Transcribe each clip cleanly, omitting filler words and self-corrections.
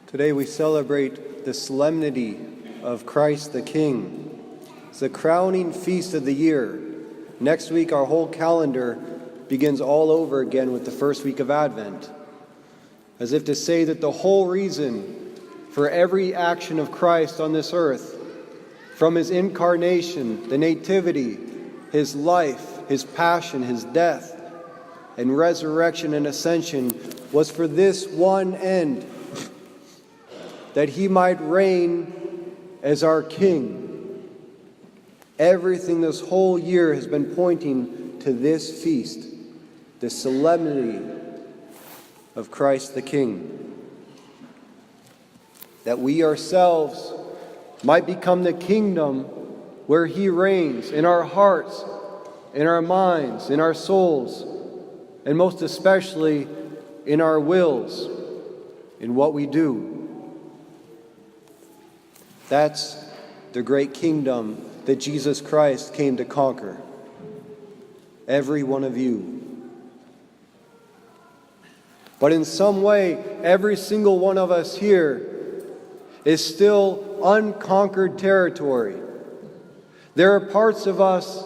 Today we celebrate the Solemnity of Christ the King. It's the crowning feast of the year. Next week our whole calendar begins all over again with the first week of Advent, as if to say that the whole reason for every action of Christ on this earth, from his incarnation, the nativity, his life, his passion, his death, and resurrection and ascension, was for this one end, that he might reign as our King. Everything this whole year has been pointing to this feast, the solemnity of Christ the King. That we ourselves might become the kingdom where he reigns in our hearts, in our minds, in our souls, and most especially in our wills, in what we do. That's the great kingdom that Jesus Christ came to conquer. Every one of you. But in some way, every single one of us here is still unconquered territory. There are parts of us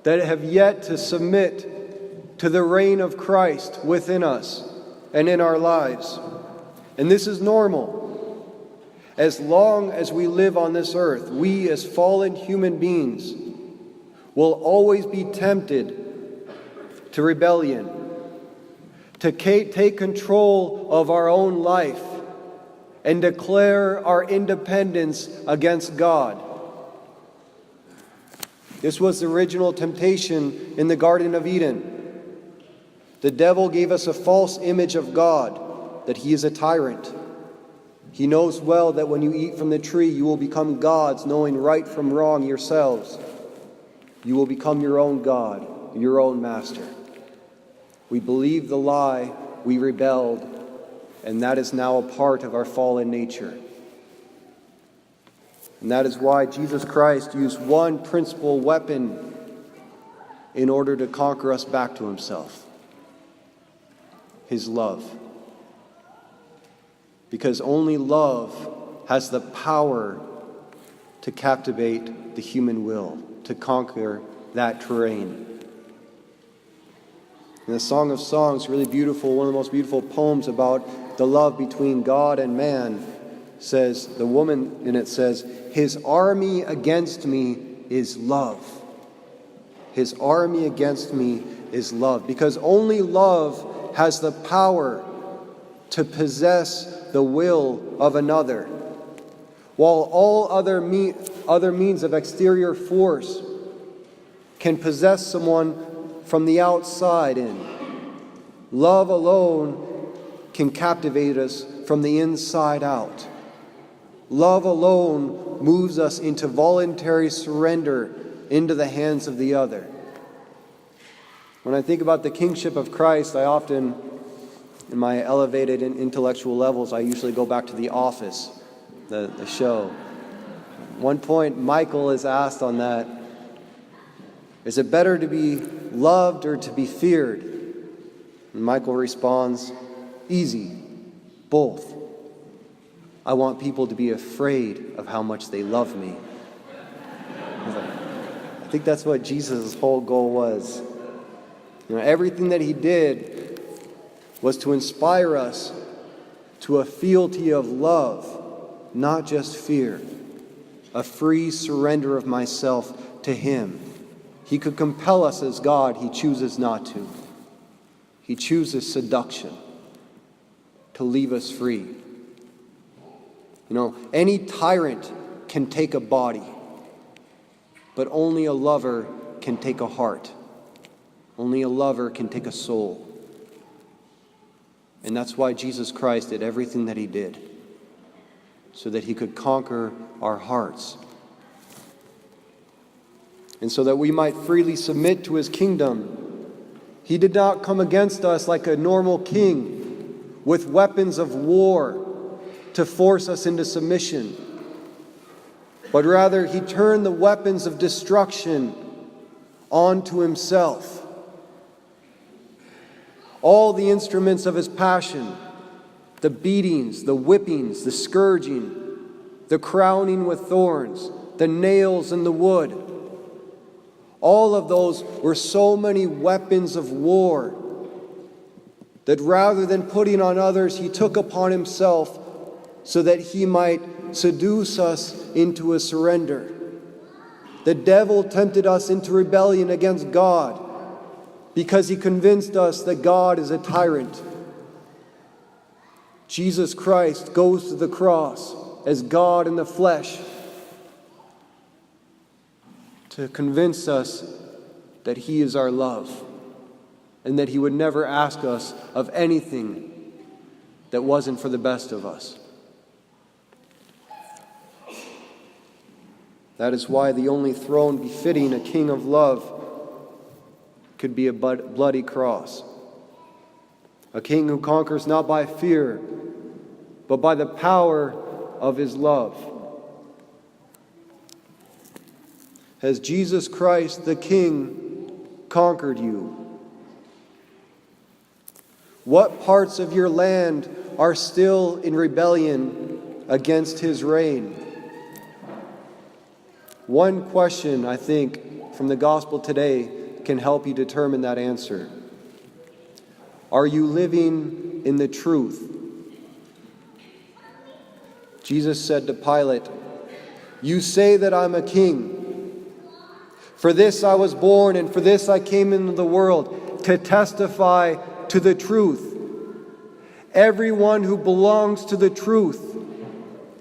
that have yet to submit to the reign of Christ within us and in our lives. And this is normal. As long as we live on this earth, we as fallen human beings will always be tempted to rebellion, to take control of our own life and declare our independence against God. This was the original temptation in the Garden of Eden. The devil gave us a false image of God, that he is a tyrant. He knows well that when you eat from the tree, you will become gods, knowing right from wrong yourselves. You will become your own God, your own master. We believed the lie, we rebelled, and that is now a part of our fallen nature. And that is why Jesus Christ used one principal weapon in order to conquer us back to himself: his love. Because only love has the power to captivate the human will, to conquer that terrain. And the Song of Songs, really beautiful, one of the most beautiful poems about the love between God and man, says, the woman in it says, "His army against me is love." His army against me is love. Because only love has the power to possess the will of another, while all other means of exterior force can possess someone from the outside in. Love alone can captivate us from the inside out. Love alone moves us into voluntary surrender into the hands of the other. When I think about the kingship of Christ, I often, in my elevated intellectual levels, I usually go back to The Office, the show. At one point, Michael is asked on that, is it better to be loved or to be feared? And Michael responds, easy, both. I want people to be afraid of how much they love me. I think that's what Jesus' whole goal was. Everything that he did was to inspire us to a fealty of love, not just fear, a free surrender of myself to him. He could compel us as God, he chooses not to. He chooses seduction to leave us free. Any tyrant can take a body, but only a lover can take a heart. Only a lover can take a soul. And that's why Jesus Christ did everything that he did, so that he could conquer our hearts. And so that we might freely submit to his kingdom. He did not come against us like a normal king with weapons of war to force us into submission, but rather he turned the weapons of destruction onto himself. All the instruments of his passion, the beatings, the whippings, the scourging, the crowning with thorns, the nails and the wood. All of those were so many weapons of war that rather than putting on others, he took upon himself so that he might seduce us into a surrender. The devil tempted us into rebellion against God because he convinced us that God is a tyrant. Jesus Christ goes to the cross as God in the flesh to convince us that he is our love and that he would never ask us of anything that wasn't for the best of us. That is why the only throne befitting a king of love could be a bloody cross. A king who conquers not by fear, but by the power of his love. Has Jesus Christ, the King, conquered you? What parts of your land are still in rebellion against his reign? One question, I think, from the gospel today can help you determine that answer. Are you living in the truth? Jesus said to Pilate, "You say that I'm a king. For this I was born, and for this I came into the world, to testify to the truth. Everyone who belongs to the truth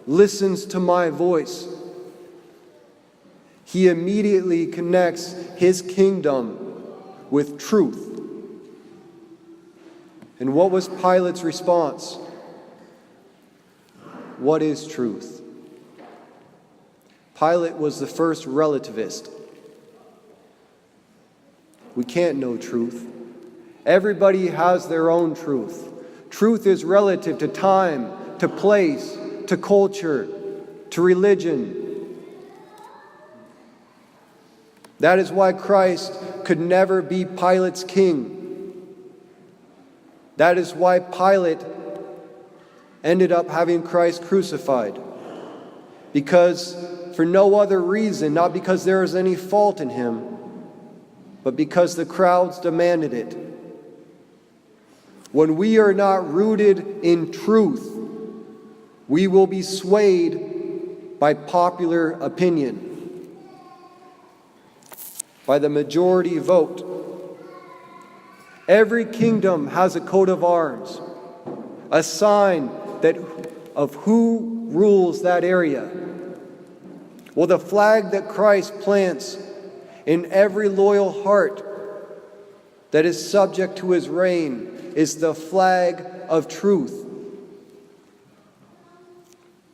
listens to my voice." He immediately connects his kingdom with truth. And what was Pilate's response? What is truth? Pilate was the first relativist. We can't know truth. Everybody has their own truth. Truth is relative to time, to place, to culture, to religion. That is why Christ could never be Pilate's king. That is why Pilate ended up having Christ crucified. Because for no other reason, not because there is any fault in him, but because the crowds demanded it. When we are not rooted in truth, we will be swayed by popular opinion, by the majority vote. Every kingdom has a coat of arms, a sign of who rules that area. Well, the flag that Christ plants in every loyal heart that is subject to his reign is the flag of truth.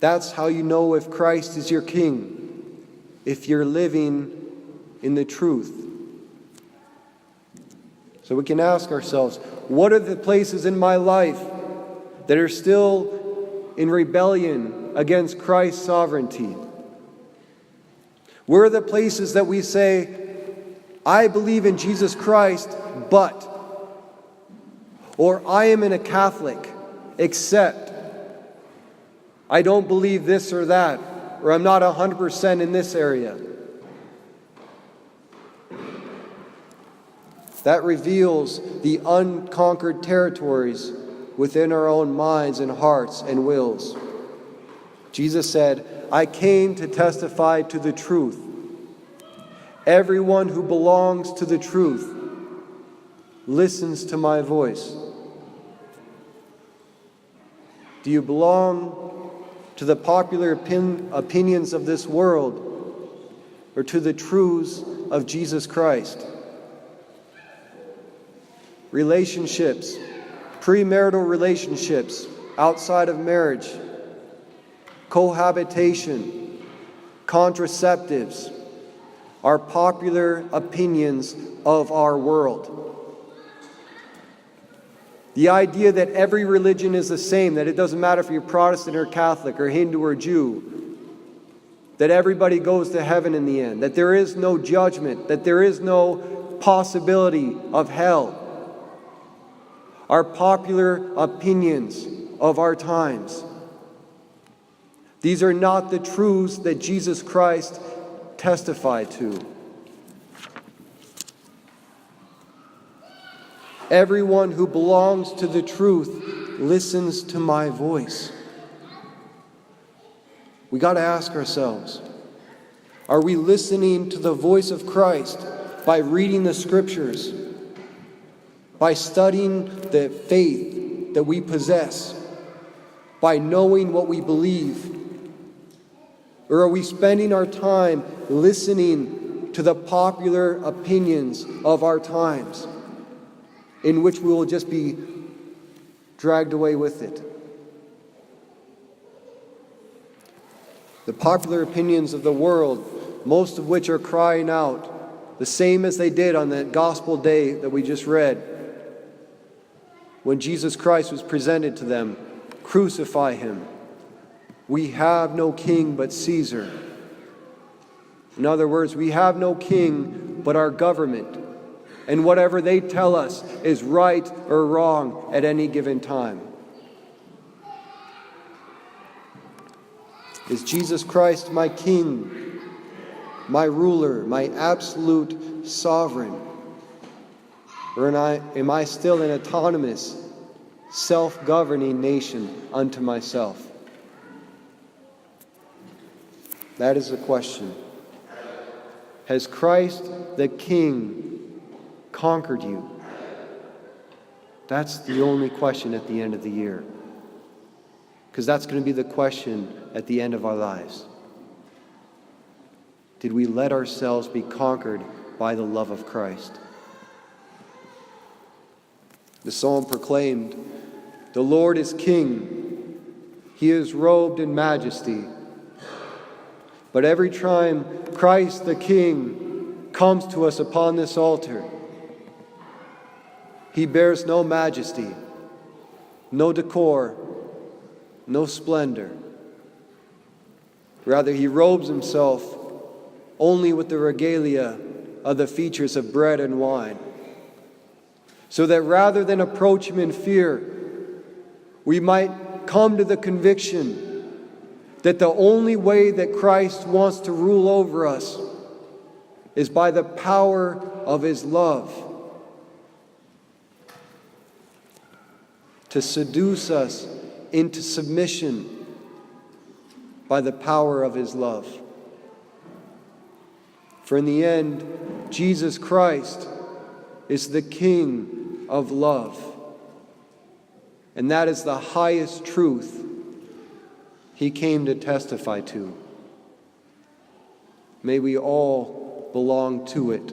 That's how you know if Christ is your king, if you're living in the truth. So we can ask ourselves, what are the places in my life that are still in rebellion against Christ's sovereignty? Where are the places that we say, I believe in Jesus Christ, but, or I am in a Catholic, except, I don't believe this or that, or I'm not 100% in this area. That reveals the unconquered territories within our own minds and hearts and wills. Jesus said, I came to testify to the truth. Everyone who belongs to the truth listens to my voice. Do you belong to the popular opinions of this world or to the truths of Jesus Christ? Relationships, premarital relationships outside of marriage, cohabitation, contraceptives are popular opinions of our world. The idea that every religion is the same, that it doesn't matter if you're Protestant or Catholic or Hindu or Jew, that everybody goes to heaven in the end, that there is no judgment, that there is no possibility of hell, are popular opinions of our times. These are not the truths that Jesus Christ testified to. Everyone who belongs to the truth listens to my voice. We got to ask ourselves, are we listening to the voice of Christ by reading the Scriptures, by studying the faith that we possess, by knowing what we believe? Or are we spending our time listening to the popular opinions of our times, in which we will just be dragged away with it? The popular opinions of the world, most of which are crying out, the same as they did on that gospel day that we just read, when Jesus Christ was presented to them, crucify him. We have no king but Caesar. In other words, we have no king but our government, and whatever they tell us is right or wrong at any given time. Is Jesus Christ my king, my ruler, my absolute sovereign? Or am I still an autonomous, self-governing nation unto myself? That is the question. Has Christ the King conquered you? That's the only question at the end of the year. Because that's going to be the question at the end of our lives. Did we let ourselves be conquered by the love of Christ? The psalm proclaimed, "The Lord is King. He is robed in majesty." But every time Christ the King comes to us upon this altar, he bears no majesty, no decor, no splendor. Rather, he robes himself only with the regalia of the features of bread and wine, so that rather than approach him in fear, we might come to the conviction that the only way that Christ wants to rule over us is by the power of his love, to seduce us into submission by the power of his love. For in the end, Jesus Christ is the King of love. And that is the highest truth he came to testify to. May we all belong to it.